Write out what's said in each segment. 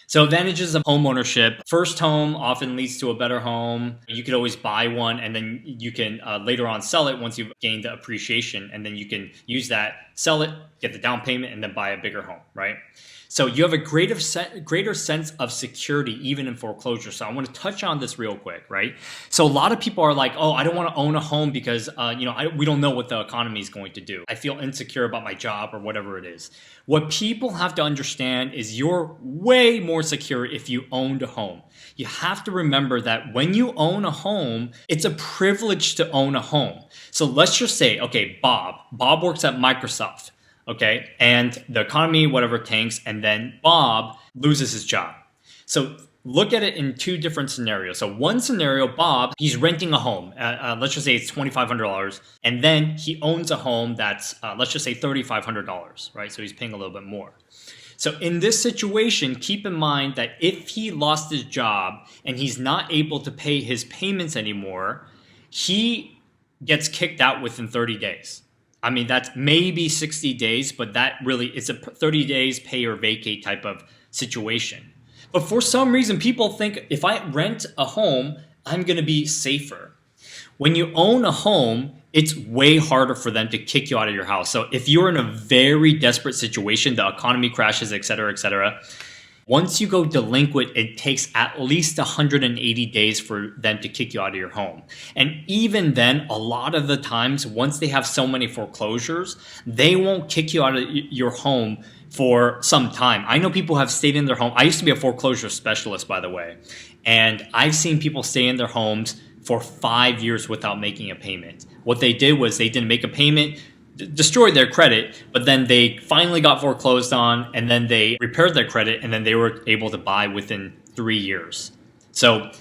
So advantages of home ownership. First home often leads to a better home. You could always buy one and then you can later on sell it once you've gained the appreciation. And then you can use that, sell it, get the down payment, and then buy a bigger home, right? So you have a greater sense of security even in foreclosure. So I want to touch on this real quick, right? So a lot of people are like, oh, I don't want to own a home because we don't know what the economy is going to do. I feel insecure about my job or whatever it is. What people have to understand is you're way more secure if you owned a home. You have to remember that when you own a home, it's a privilege to own a home. So let's just say, okay, Bob works at Microsoft. Okay, and the economy, whatever, tanks, and then Bob loses his job. So look at it in two different scenarios. So one scenario, Bob, he's renting a home. Let's just say it's $2,500, and then he owns a home that's, let's just say $3,500, right? So he's paying a little bit more. So in this situation, keep in mind that if he lost his job and he's not able to pay his payments anymore, he gets kicked out within 30 days. I mean, that's maybe 60 days, but that really, it's a 30 days pay or vacate type of situation. But for some reason, people think if I rent a home, I'm going to be safer. When you own a home, it's way harder for them to kick you out of your house. So if you're in a very desperate situation, the economy crashes, et cetera, once you go delinquent, it takes at least 180 days for them to kick you out of your home. And even then, a lot of the times, once they have so many foreclosures, they won't kick you out of your home for some time. I know people have stayed in their home. I used to be a foreclosure specialist, by the way. And I've seen people stay in their homes for 5 years without making a payment. What they did was they didn't make a payment, destroyed their credit, but then they finally got foreclosed on, and then they repaired their credit, and then they were able to buy within 3 years. So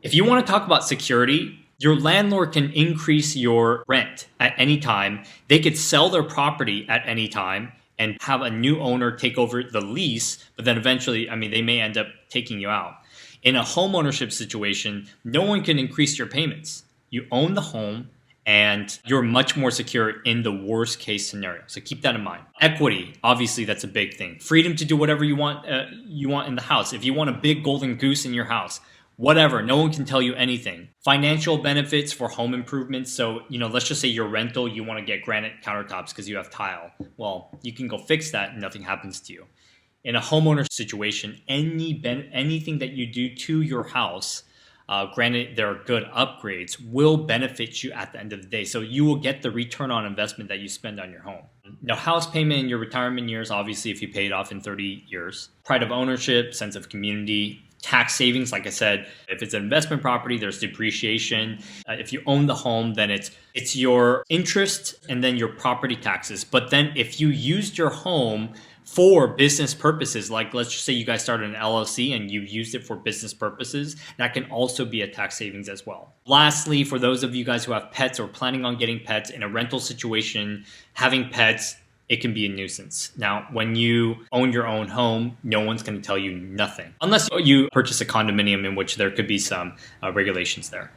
if you want to talk about security, your landlord can increase your rent at any time. They could sell their property at any time and have a new owner take over the lease, but then eventually, they may end up taking you out. In a home ownership situation, no one can increase your payments. You own the home, and you're much more secure in the worst case scenario. So keep that in mind. Equity, obviously that's a big thing. Freedom to do whatever you want in the house. If you want a big golden goose in your house, whatever, no one can tell you anything. Financial benefits for home improvements. So, let's just say your rental, you want to get granite countertops because you have tile. Well, you can go fix that and nothing happens to you. In a homeowner situation, anything that you do to your house, granted, there are good upgrades, will benefit you at the end of the day. So you will get the return on investment that you spend on your home. Now, house payment in your retirement years, obviously, if you pay it off in 30 years. Pride of ownership, sense of community, tax savings. Like I said, if it's an investment property, there's depreciation. If you own the home, then it's your interest and then your property taxes. But then if you used your home for business purposes, like let's just say you guys started an LLC and you used it for business purposes, that can also be a tax savings as well. Lastly, for those of you guys who have pets or planning on getting pets in a rental situation, having pets, it can be a nuisance. Now, when you own your own home, no one's going to tell you nothing, unless you purchase a condominium in which there could be some regulations there.